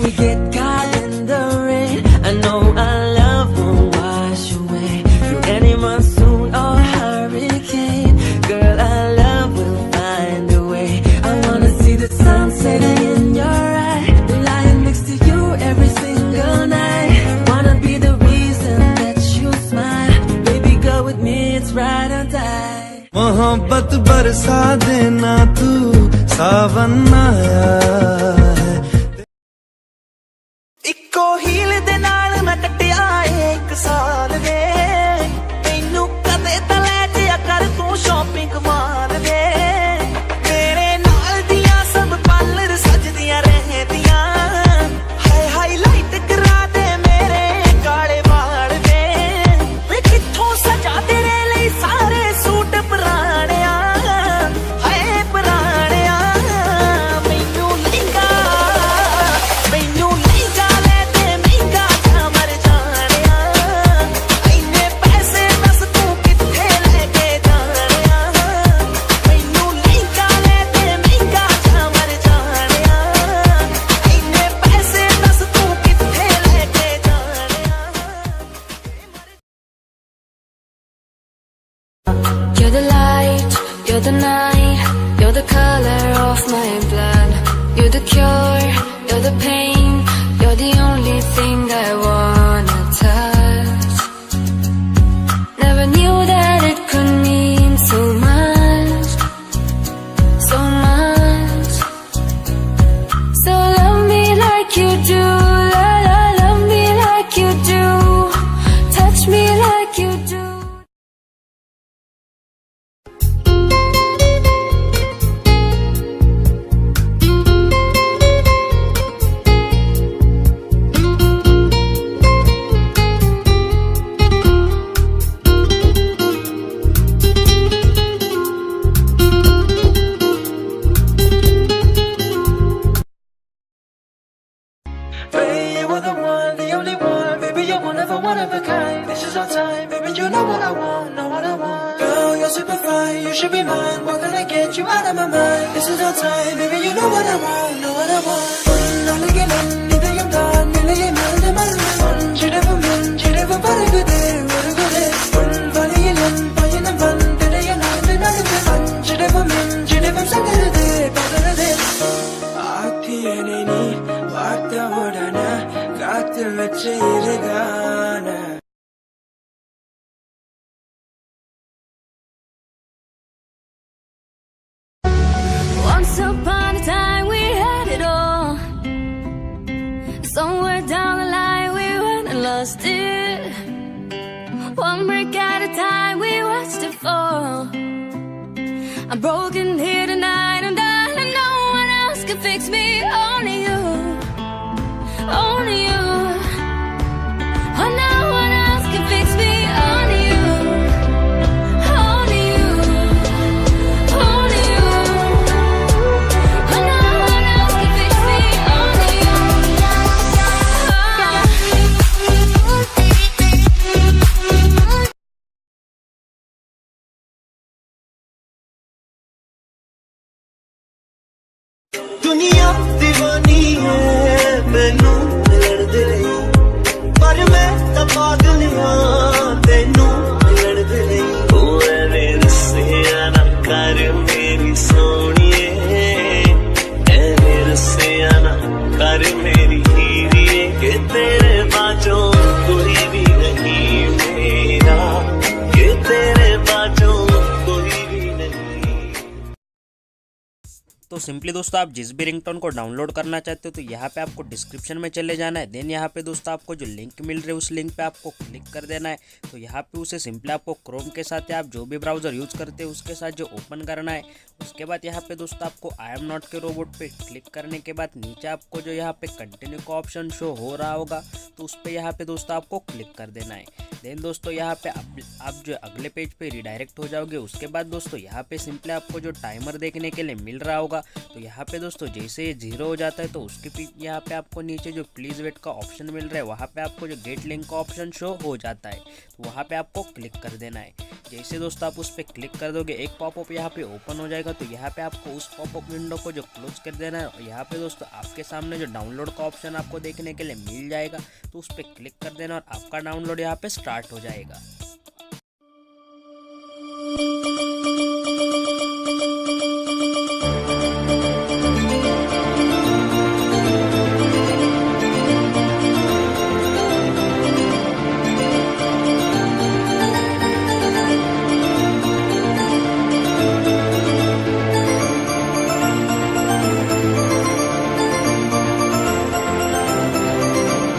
we get caught in the rain, I know our love won't wash away through any monsoon or hurricane. Girl, our love will find a way. I wanna see the sun setting in your eye, lying next to you every single night. Wanna be the reason that you smile. Baby, go with me, it's ride or die. मोहब्बत बरसा देना तू सावन आया है। इक्को heal दे नाल मैं कटिया एक साल वे, मैनू कदे तां लै जिया कर तू शॉपिंग माल वे। मेरे नाल दियां सब पार्लर सजदियां रहदियां, हाय हाईलाइट करा दे मेरे काले वाल वे। वे कित्थों सजा तेरे लई सारे सूट पुराणिया, हाय पुराणिया। मैनू लहंगा ले दे महंगा जा मर जाणिया, इन्ने पैसे दस तू कित्थे लेके जाणिया। मैनू लहंगा ले दे महंगा जा मर जाणिया, इन्ने पैसे दस तू कित्थे लेके जाणिया। You're the light, you're the night, you're the color of my blood. You're the cure, you're the pain, you're the only thing I wanna touch. Never knew that it could mean so much, so much. So love me like you do, love me like you do, touch me like you do. Baby, you were the one, the only one. Baby, you're one of a kind. This is our time, baby, you know what I want, know what I want. Girl, you're super fine, you should be mine. What can I get you out of my mind? This is our time, baby, you know what I want, know what I want. Nalagalan, nidayam daan, nilayam nalamalan. Chidavum, varagade, variyalan, payanam van, tirayan nalamalan. Chidavum, sagarade, pagarade. Aathiyane ni, vaartha odana, kaathil veche irugana. Once upon a time we had it all. Somewhere down the line we went and lost it. One break at a time we watched it fall. I'm broken here tonight, I'm done, and no one else can fix me. Only you, only you. Oh, no one else can fix me. Only you, only you, only you. Oh, no one else can fix me. Only you. दुनिया दीवानी है मैनू मिलन दे लई, पर मैं तां पागल हां तैनू मिलन दे लई। ओ ऐवें रसिया ना कर मेरी सोहणीए, ऐवें रसिया ना कर मेरी हीरीए, कि तेरे बाजों कोई भी नहीं मेरा, कि तेरे बाजों कोई भी नहीं। तो सिंपली दोस्तों आप जिस भी रिंगटोन को डाउनलोड करना चाहते हो तो यहाँ पे आपको डिस्क्रिप्शन में चले जाना है। देन यहाँ पे दोस्तों आपको जो लिंक मिल रही है उस लिंक पे आपको क्लिक कर देना है। तो यहाँ पे उसे सिंपली आपको क्रोम के साथ या आप जो भी ब्राउज़र यूज़ करते हैं उसके साथ जो ओपन करना है। उसके बाद यहाँ पे दोस्तों आपको आई एम नॉट के रोबोट पे क्लिक करने के बाद नीचे आपको जो यहाँ पे कंटिन्यू का ऑप्शन शो हो रहा होगा तो उस पर यहाँ पे दोस्तों आपको क्लिक कर देना है। देन दोस्तों यहाँ पे आप जो अगले पेज पे रिडायरेक्ट हो जाओगे। उसके बाद दोस्तों यहाँ पे सिंपली आपको जो टाइमर देखने के लिए मिल रहा होगा तो यहाँ पे दोस्तों जैसे ये 0 हो जाता है तो उसके यहाँ पे आपको नीचे जो प्लीज़ वेट का ऑप्शन मिल रहा है वहाँ पे आपको जो गेट लिंक का ऑप्शन शो हो जाता है तो वहाँ पे आपको क्लिक कर देना है। जैसे दोस्तों आप उस पर क्लिक कर दोगे एक पॉपअप यहाँ पे ओपन हो जाएगा। तो यहाँ पे आपको उस पॉपअप विंडो को जो क्लोज कर देना है। और यहाँ पे दोस्तों आपके सामने जो डाउनलोड का ऑप्शन आपको देखने के लिए मिल जाएगा, तो उस पर क्लिक कर देना और आपका डाउनलोड यहाँ पे स्टार्ट हो जाएगा।